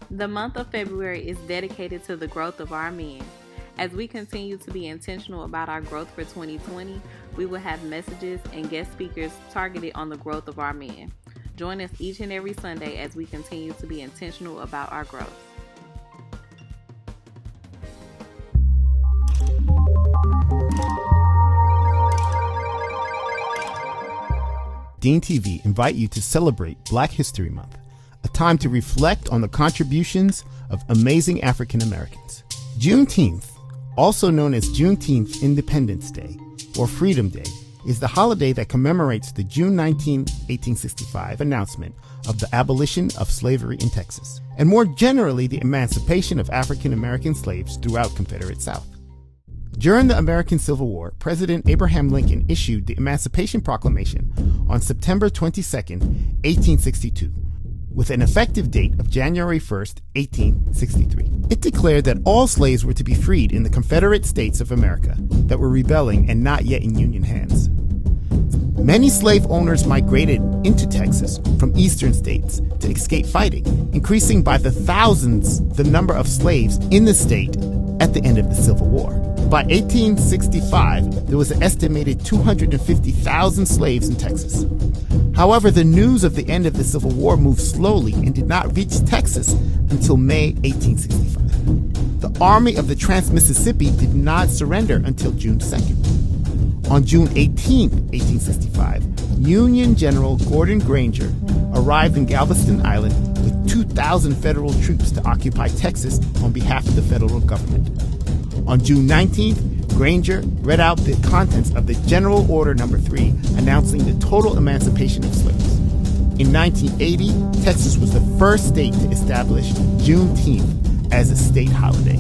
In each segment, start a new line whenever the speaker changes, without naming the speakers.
The month of February is dedicated to the growth of our men. As we continue to be intentional about our growth for 2020, we will have messages and guest speakers targeted on the growth of our men. Join us each and every Sunday as we continue to be intentional about our growth.
Dean TV invite you to celebrate Black History Month, a time to reflect on the contributions of amazing African Americans. Juneteenth, also known as Juneteenth Independence Day or Freedom Day, is the holiday that commemorates the June 19, 1865 announcement of the abolition of slavery in Texas, and more generally the emancipation of African American slaves throughout Confederate South. During the American Civil War, President Abraham Lincoln issued the Emancipation Proclamation on September 22, 1862, with an effective date of January 1, 1863. It declared that all slaves were to be freed in the Confederate States of America that were rebelling and not yet in Union hands. Many slave owners migrated into Texas from eastern states to escape fighting, increasing by the thousands the number of slaves in the state at the end of the Civil War. By 1865, there was an estimated 250,000 slaves in Texas. However, the news of the end of the Civil War moved slowly and did not reach Texas until May 1865. The Army of the Trans-Mississippi did not surrender until June 2nd. On June 18, 1865, Union General Gordon Granger arrived in Galveston Island with 2,000 federal troops to occupy Texas on behalf of the federal government. On June 19th, Granger read out the contents of the General Order No. 3 announcing the total emancipation of slaves. In 1980, Texas was the first state to establish Juneteenth as a state holiday.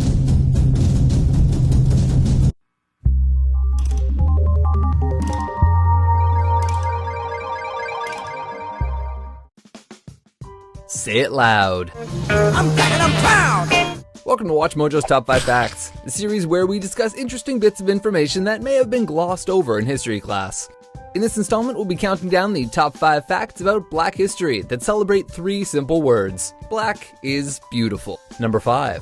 Say it loud.
I'm black and I'm proud.
Welcome to Watch Mojo's Top 5 Facts, the series where we discuss interesting bits of information that may have been glossed over in history class. In this installment, we'll be counting down the top 5 facts about Black history that celebrate 3 simple words. Black is beautiful. Number 5.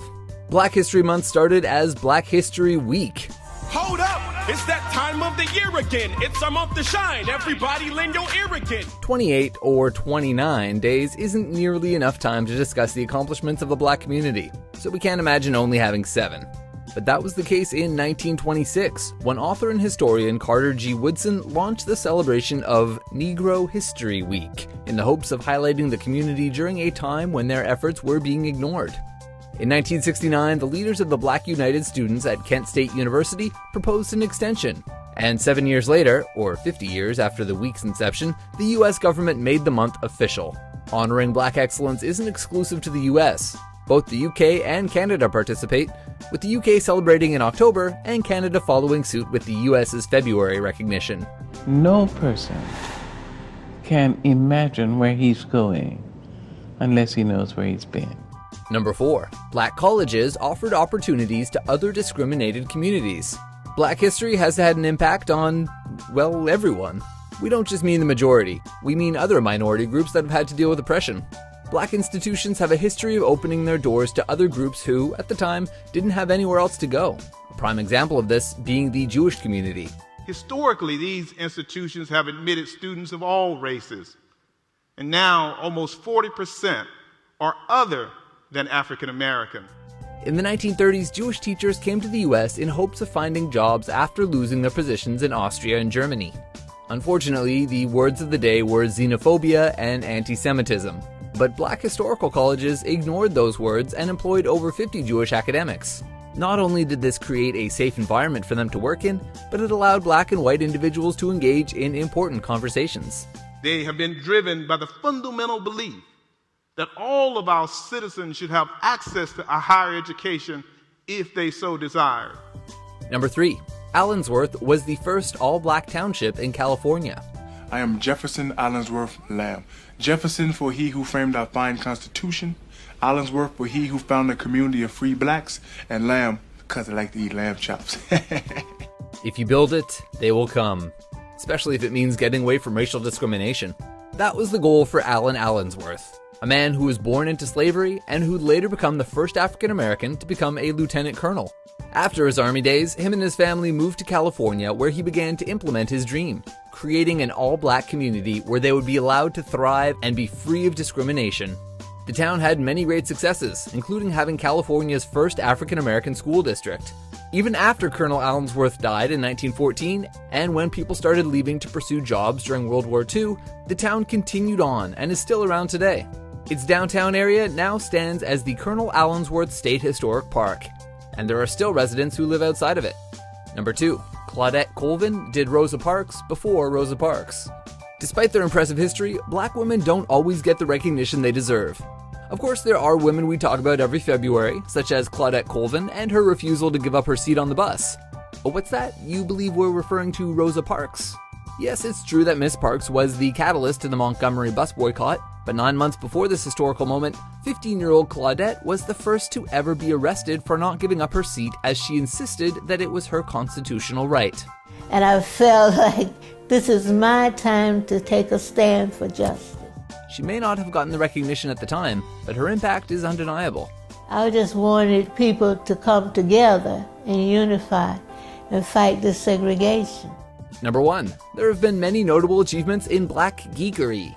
Black History Month started as Black History Week.
Hold up! It's that time of the year again. It's our month to shine. Everybody lend your ear again.
28 or 29 days isn't nearly enough time to discuss the accomplishments of the Black community, so we can't imagine only having 7. But that was the case in 1926, when author and historian Carter G. Woodson launched the celebration of Negro History Week, in the hopes of highlighting the community during a time when their efforts were being ignored. In 1969, the leaders of the Black United Students at Kent State University proposed an extension, and 7 years later, or 50 years after the week's inception, the US government made the month official. Honoring Black excellence isn't exclusive to the US. Both the UK and Canada participate, with the UK celebrating in October and Canada following suit with the US's February recognition.
No person can imagine where he's going unless he knows where he's been.
Number 4. Black colleges offered opportunities to other discriminated communities. Black history has had an impact on, well, everyone. We don't just mean the majority, we mean other minority groups that have had to deal with oppression. Black institutions have a history of opening their doors to other groups who, at the time, didn't have anywhere else to go. A prime example of this being the Jewish community.
Historically, these institutions have admitted students of all races, and now almost 40% are other than African American.
In the 1930s, Jewish teachers came to the US in hopes of finding jobs after losing their positions in Austria and Germany. Unfortunately, the words of the day were xenophobia and anti-Semitism. But Black historical colleges ignored those words and employed over 50 Jewish academics. Not only did this create a safe environment for them to work in, but it allowed Black and white individuals to engage in important conversations.
They have been driven by the fundamental belief that all of our citizens should have access to a higher education if they so desire.
Number 3. Allensworth was the first all-Black township in California.
I am Jefferson Allensworth Lamb. Jefferson for he who framed our fine Constitution, Allensworth for he who found a community of free Blacks, and Lamb because I like to eat lamb chops.
If you build it, they will come, especially if it means getting away from racial discrimination. That was the goal for Allen Allensworth. a man who was born into slavery and who'd later become the first African American to become a lieutenant colonel. After his army days, him and his family moved to California, where he began to implement his dream, creating an all-black community where they would be allowed to thrive and be free of discrimination. The town had many great successes, including having California's first African American school district. Even after Colonel Allensworth died in 1914, and when people started leaving to pursue jobs during World War II, the town continued on and is still around today. Its downtown area now stands as the Colonel Allensworth State Historic Park, and there are still residents who live outside of it. Number 2. Claudette Colvin did Rosa Parks before Rosa Parks. Despite their impressive history, black women don't always get the recognition they deserve. Of course, there are women we talk about every February, such as Claudette Colvin and her refusal to give up her seat on the bus. But what's that? You believe we're referring to Rosa Parks? Yes, it's true that Miss Parks was the catalyst to the Montgomery bus boycott, but 9 months before this historical moment, 15-year-old Claudette was the first to ever be arrested for not giving up her seat, as she insisted that it was her constitutional right.
And I felt like this is my time to take a stand for justice.
She may not have gotten the recognition at the time, but her impact is undeniable.
I just wanted people to come together and unify and fight this segregation.
Number 1. There have been many notable achievements in black geekery.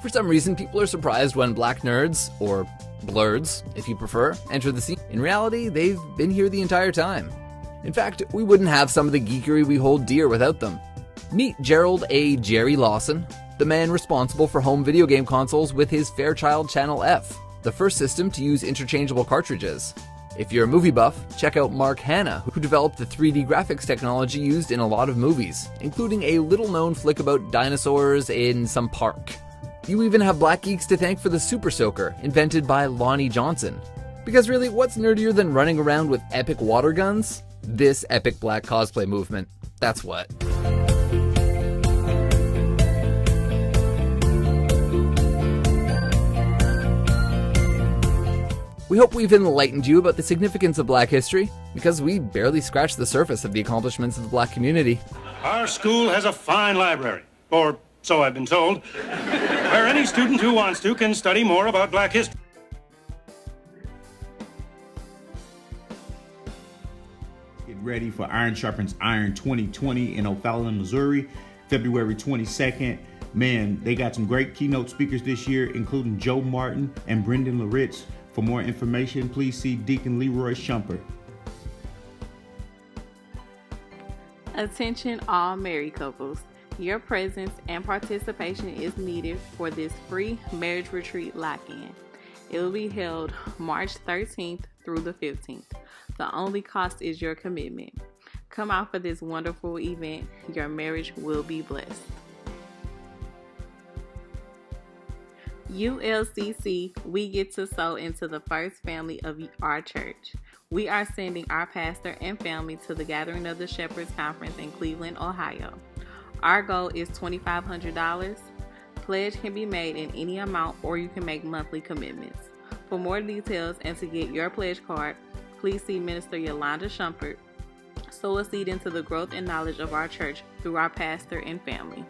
For some reason, people are surprised when black nerds, or blurds if you prefer, enter the scene. In reality, they've been here the entire time. In fact, we wouldn't have some of the geekery we hold dear without them. Meet Gerald A. Jerry Lawson, the man responsible for home video game consoles with his Fairchild Channel F, the first system to use interchangeable cartridges. If you're a movie buff, check out Mark Hanna, who developed the 3D graphics technology used in a lot of movies, including a little-known flick about dinosaurs in some park. You even have black geeks to thank for the Super Soaker, invented by Lonnie Johnson. Because really, what's nerdier than running around with epic water guns? This epic black cosplay movement. That's what. We hope we've enlightened you about the significance of black history, because we barely scratched the surface of the accomplishments of the black community.
Our school has a fine library, or so I've been told, where any student who wants to can study more about black history.
Get ready for Iron Sharpens Iron 2020 in O'Fallon, Missouri, February 22nd. Man, they got some great keynote speakers this year, including Joe Martin and Brendan Laritz. For more information, please see Deacon Leroy Shumpert.
Attention all married couples. Your presence and participation is needed for this free marriage retreat lock-in. It will be held March 13th through the 15th. The only cost is your commitment. Come out for this wonderful event. Your marriage will be blessed. ULCC, we get to sow into the first family of our church. We are sending our pastor and family to the Gathering of the Shepherds Conference in Cleveland, Ohio. Our goal is $2,500. Pledge can be made in any amount, or you can make monthly commitments. For more details and to get your pledge card, please see Minister Yolanda Shumpert. Sow a seed into the growth and knowledge of our church through our pastor and family.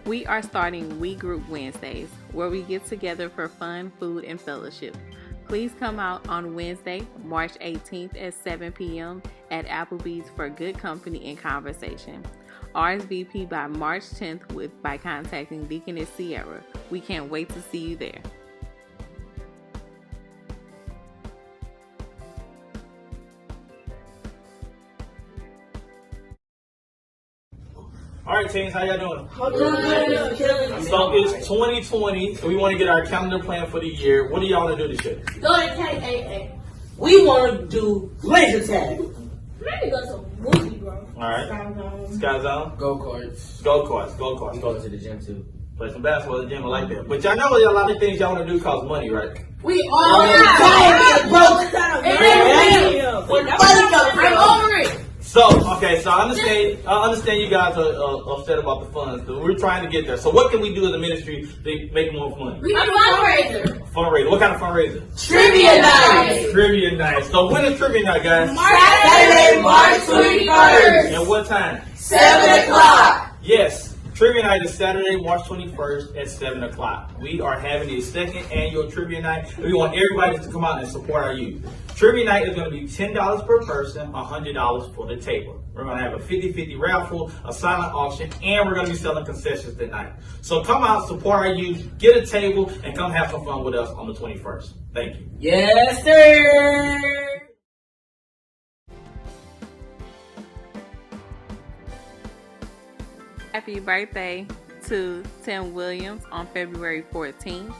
We are starting We Group Wednesdays, where we get together for fun, food, and fellowship. Please come out on Wednesday, March 18th at 7 p.m. at Applebee's for good company and conversation. RSVP by March 10th by contacting Deaconess Sierra. We can't wait to see you there.
All right, teens, how y'all doing? So it's 2020, so we want to get our calendar plan for the year. What do y'all want to do this year?
Go to KAA. We want to do laser tag. Maybe go to some movie, bro.
All right. Sky Zone.
Go-karts.
Go-karts.
We go to the gym, too.
Play some basketball at the gym. I like that. But y'all know a lot of things y'all want to do cost money, right?
We all get broke. I'm over it.
So, okay, so I understand you guys are upset about the funds, but we're trying to get there. So what can we do as a ministry to make more money?
We need a fundraiser.
Fundraiser. What kind of fundraiser?
Trivia night.
Trivia night. So when is trivia night, guys?
Saturday, March 21st.
And what time?
7 o'clock.
Yes. Trivia night is Saturday, March 21st at 7 o'clock. We are having the second annual trivia night, and we want everybody to come out and support our youth. Trivia night is going to be $10 per person, $100 for the table. We're going to have a 50-50 raffle, a silent auction, and we're going to be selling concessions tonight. So come out, support our youth, get a table, and come have some fun with us on the 21st. Thank you.
Yes, sir.
Happy birthday to Tim Williams on February 14th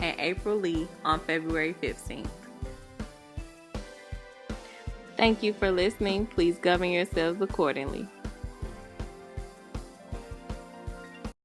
and April Lee on February 15th. Thank you for listening. Please govern yourselves accordingly.